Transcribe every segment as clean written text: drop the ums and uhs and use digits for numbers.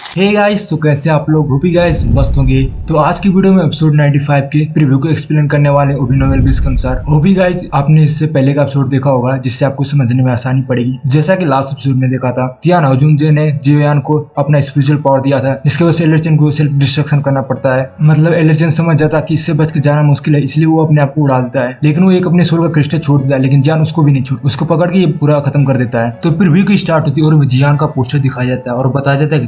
Hey guys, तो कैसे आप लोग? होपी गाइस मस्त होंगे। तो आज की वीडियो में एपिसोड 95 के प्रीव्यू को एक्सप्लेन करने वाले ओबिनोवेल बेस के अनुसार। होपी गाइस आपने इससे पहले का एपिसोड देखा होगा, जिससे आपको समझने में आसानी पड़ेगी। जैसा कि लास्ट एपिसोड में देखा था, तियान हाओजुंजे ने जियोयान को अपना स्पिरिचुअल पावर दिया था, जिसकी वजह से एलर्जन को सेल्फ डिस्ट्रक्शन करना पड़ता है। मतलब एलर्जन समझ जाता कि इससे बच के जाना मुश्किल है, इसलिए वो अपने आप को उड़ा देता है। लेकिन वो एक अपने सोल का क्रिस्टल छोड़ देता है, लेकिन जियान उसको भी नहीं छोड़, उसको पकड़ के ये पूरा खत्म कर देता है। तो प्रीव्यू की स्टार्ट होती है और जियान का पोस्टर दिखाया जाता है और बताया जाता है कि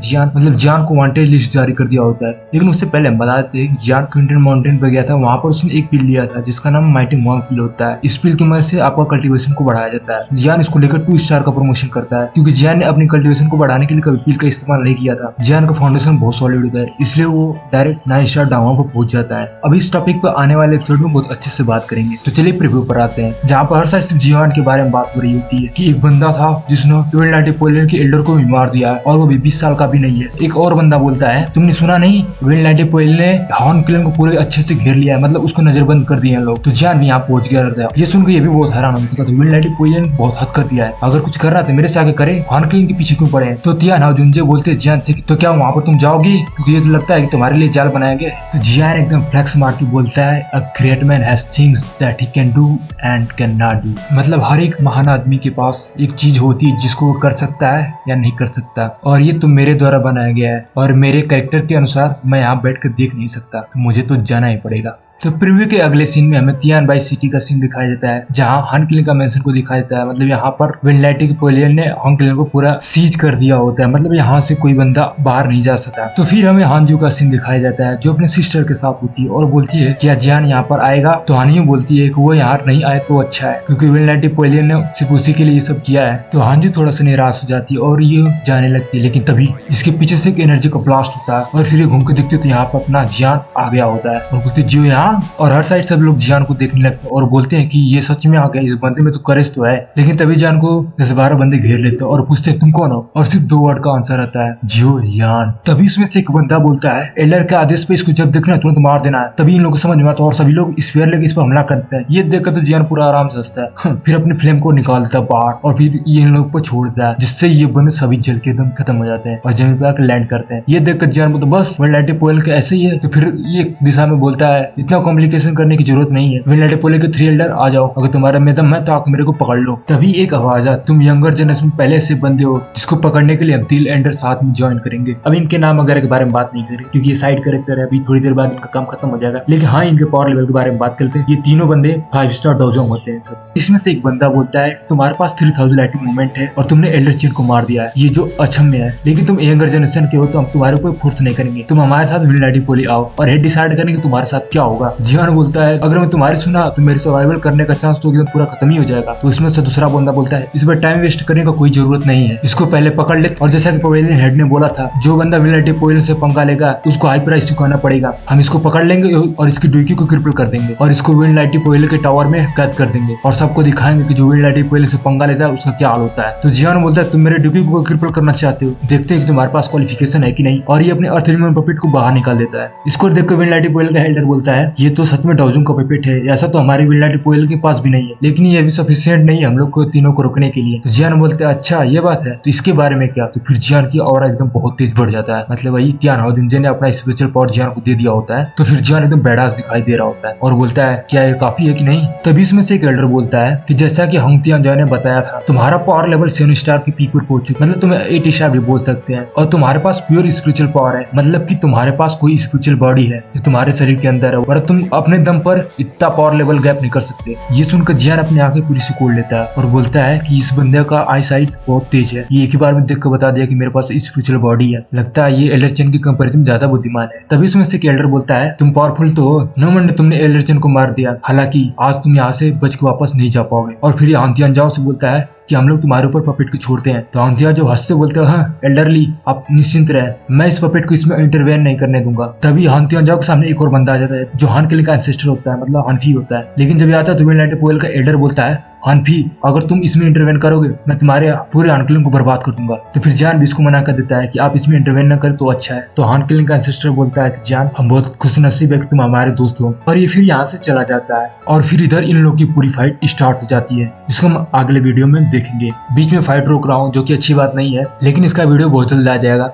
जियान को वांटेड लिस्ट जारी कर दिया होता है। लेकिन उससे पहले हम बता देते हैं कि जियान क्विंटन माउंटेन पे गया था, वहां पर उसने एक पिल लिया था जिसका नाम माइटी मॉन्क पिल होता है। इस पिल की मदद से आपका कल्टीवेशन को बढ़ाया जाता है। जियान इसको लेकर 2 स्टार का प्रमोशन करता है, क्योंकि जियान ने अपनी कल्टीवेशन को बढ़ाने के लिए कभी पिल का इस्तेमाल नहीं किया था। जियान का फाउंडेशन बहुत सॉलिड होता है, इसलिए वो डायरेक्ट 9 स्टार डाउन पर पहुंच जाता है। अब इस टॉपिक पर आने वाले एपिसोड में बहुत अच्छे से बात करेंगे। तो चलिए प्रीव्यू पर आते हैं, जहाँ पर हर साइड सिर्फ जियान के बारे में बात हो रही होती है कि एक बंदा था जिसने नाइटिपोलियन के एल्डर को भी मार दिया है और वो भी 20 साल का भी नहीं है। एक और बंदा बोलता है, तुमने सुना नहीं, नाइटिपोल ने हॉर्न क्लेन को पूरे अच्छे से घेर लिया है, मतलब उसको नजरबंद कर दिया है लोग। तो जियान भी यहाँ पहुंच गया रहता है। ये सुनकर ये भी बहुत हैरान हो चुका था, नाइटिपोलियन बहुत हद कर दिया है, अगर कुछ कर रहा था मेरे से आगे करे, हॉर्न क्लेन के पीछे क्यों पड़े? तो तियान हाओजुंजे बोलते हैं जियान से, तो क्या वहाँ पर तुम जाओगी, क्योंकि ये तो लगता है कि तुम्हारे लिए जाल बनाया गया। तो जियान एकदम फ्लेक्स मार के बोलता है, a great man has things that he can do and can not do. मतलब हर एक महान आदमी के पास एक चीज होती है जिसको वो कर सकता है या नहीं कर सकता, और ये तो मेरे द्वारा बनाया गया है और मेरे कैरेक्टर के अनुसार मैं यहाँ बैठ कर देख नहीं सकता, तो मुझे तो जाना ही पड़ेगा। तो प्रीव्यू के अगले सीन में हमें तियान बाई सिटी का सीन दिखाया जाता है, जहाँ हॉर्न क्लेन का मेंशन को दिखाया जाता है। मतलब यहाँ पर नाइटिपोलियन ने हॉर्न क्लेन को पूरा सीज कर दिया होता है, मतलब यहाँ से कोई बंदा बाहर नहीं जा सका। तो फिर हमें हानजू का सीन दिखाया जाता है, जो अपने सिस्टर के साथ होती है और बोलती है क्या जियान यहाँ पर आएगा? तो हानजू बोलती है कि वो यहाँ नहीं आए तो अच्छा है, क्योंकि नाइटिपोलियन ने सिर्फ उसी के लिए ये सब किया है। तो हानजू थोड़ा सा निराश हो जाती है और ये जाने लगती है, लेकिन तभी इसके पीछे से एक एनर्जी का ब्लास्ट होता है और फिर ये घूम के देखते तो यहाँ पर अपना जियान आ गया होता है और बोलती जियो यहाँ। और हर साइड सब लोग जियान को देखने लगते हैं और बोलते हैं कि ये सच में आ गया, इस बंदे में तो करेज तो है। लेकिन तभी जियान को 10-12 बंदे घेर लेते हैं और पूछते हैं तुम कौन हो, और सिर्फ 2 वर्ड का आंसर आता है, जियो यान। तभी उसमें से एक बंदा बोलता है, एलर के आदेश पे इसको जब देखना तुरंत मार देना है। तभी इन लोगों को समझ में आता है और सभी लोग स्पेयर लेके इस पर हमला करते हैं। ये देखकर तो जियान पूरा आराम से हंसता है, फिर अपनी फ्लेम को निकाल देता है बाहर और फिर ये इन लोगों पर छोड़ देता है, जिससे ये बंदे सभी जल के एकदम खत्म हो जाते हैं और जमीन पे आकर लैंड करते हैं। ये देखकर जियान बोलता बस नाइटिपोलियन के ऐसे ही है। तो फिर ये दिशा में बोलता है, इतना कॉम्प्लिकेशन करने की जरूरत नहीं है, नाइटिपोलियन के 3 एल्डर आ जाओ, अगर तुम्हारा में दम है तो आकर मेरे को पकड़ लो। तभी एक आवाज आ, तुम यंगर जनरेशन में पहले से बंदे हो जिसको पकड़ने के लिए हम 3 एल्डर साथ में ज्वाइन करेंगे। अब इनके नाम वगैरह के बारे में बात नहीं करें, क्योंकि ये साइड कैरेक्टर है, अभी थोड़ी देर बाद इनका काम खत्म हो जाएगा। लेकिन हाँ, इनके पावर लेवल के बारे में बात करते हैं। ये तीनों बंदे 5 स्टार डोजोंग होते हैं सब। इसमें से एक बंदा बोलता है, तुम्हारे पास 3000 लाइटिंग मोमेंट है और तुमने एल्डर चेन को मार दिया है, ये जो अक्षम्य है, लेकिन तुम यंगर जनरेशन के हो तो हम तुम्हारे ऊपर फोर्स नहीं करेंगे, तुम हमारे साथ नाइटिपोली आओ और हेड डिसाइड करेंगे तुम्हारे साथ क्या होगा। जियान बोलता है, अगर मैं तुम्हारी सुना तो मेरे सर्वाइवल करने का चांस तो एकदम पूरा खत्म ही हो जाएगा। तो इसमें से दूसरा बंदा बोलता है, इस पर टाइम वेस्ट करने का कोई जरूरत नहीं है, इसको पहले पकड़ ले। और जैसा कि पवेलियन हेड ने बोला था, जो बंदा नाइटिपोलियन से पंगा लेगा उसको हाई प्राइस चुकाना पड़ेगा। हम इसको पकड़ लेंगे और इसकी डुकी को क्रिपल कर देंगे और इसको नाइटिपोलियन के टावर में कैद कर देंगे और सबको दिखाएंगे कि जो नाइटिपोलियन से पंगा लेता है उसका क्या हाल होता है। तो जियान बोलता है, तुम मेरे डुकी को क्रिपल करना चाहते हो, देखते हैं कि तुम्हारे पास क्वालिफिकेशन है कि नहीं। और ये अपने अर्थ एलिमेंट पपेट को बाहर निकाल देता है। इसको देखकर नाइटिपोलियन का हेल्डर बोलता है, ये तो सच में डोजोंग का पपेट है, ऐसा तो हमारे नाइटिपोलियन के पास भी नहीं है, लेकिन ये भी सफिशिएंट नहीं है हम लोग को तीनों को रोकने के लिए। तो जियान बोलते हैं, अच्छा ये बात है, तो इसके बारे में क्या? तो फिर जियान की ऑरा एकदम बहुत तेज बढ़ जाता है। मतलब वही तियान हाओजुंजे ने अपना स्पेशल पावर जियान को दे दिया होता है। तो फिर जियान एकदम बैडास दिखाई दे रहा होता है और बोलता है, क्या ये काफी है कि नहीं? तभी इसमें से एक एल्डर बोलता है कि जैसा कि हंग तियानजॉय ने बताया था, तुम्हारा पावर लेवल 7 स्टार की पीक पर पहुंच चुका, मतलब तुम 8 स्टार भी बोल सकते हैं, और तुम्हारे पास प्योर स्पिरिचुअल पावर है, मतलब कि तुम्हारे पास कोई स्पिरिचुअल बॉडी है जो तुम्हारे शरीर के अंदर है और तुम अपने दम पर इतना पावर लेवल गैप नहीं कर सकते। ये सुनकर जियान अपनी आंखें पूरी से खोल लेता है और बोलता है कि इस बंदे का आई साइट बहुत तेज है, ये एक ही बार में देखकर बता दिया कि मेरे पास स्पिरिचुअल बॉडी है, लगता है ये एल्डरचन की कंपैरिजन में ज्यादा बुद्धिमान है। तभी उसमें से एक एल्डर बोलता है, तुम पावरफुल तो हो, नोमन ने तुमने एल्डरचन को मार दिया, हालांकि आज तुम यहाँ से बच के वापस नहीं जा पाओगे। और फिर हान तियानजाओ से बोलता है कि हम लोग तुम्हारे ऊपर पपेट को छोड़ते हैं। तो हान तियानजाओ जो हंसते बोलते हैं, हाँ एल्डरली आप निश्चिंत रहे, मैं इस पपेट को इसमें इंटरवेन नहीं करने दूंगा। तभी हान तियानजाओ के सामने एक और बंदा आ जाता है जो हान क्लेन का एंसेस्टर होता है, मतलब हानफी होता है। लेकिन जब आता है तो नाइटिपोलियन का एल्डर बोलता है, हानफी अगर तुम इसमें इंटरवेन करोगे मैं तुम्हारे पूरे हान क्लेन को बर्बाद कर दूंगा। तो फिर जियान भी इसको मना कर देता है कि आप इसमें इंटरवेन न करें तो अच्छा है। तो हान क्लेन का एंसेस्टर बोलता है कि जियान हम बहुत खुशनसीब है कि तुम हमारे दोस्त हो, और ये फिर यहाँ से चला जाता है। और फिर इधर इन लोगों की पूरी फाइट स्टार्ट हो जाती है, जिसको हम अगले वीडियो में देखेंगे। बीच में फाइट रोक रहा हूँ जो कि अच्छी बात नहीं है, लेकिन इसका वीडियो बहुत जल्द आ जाएगा।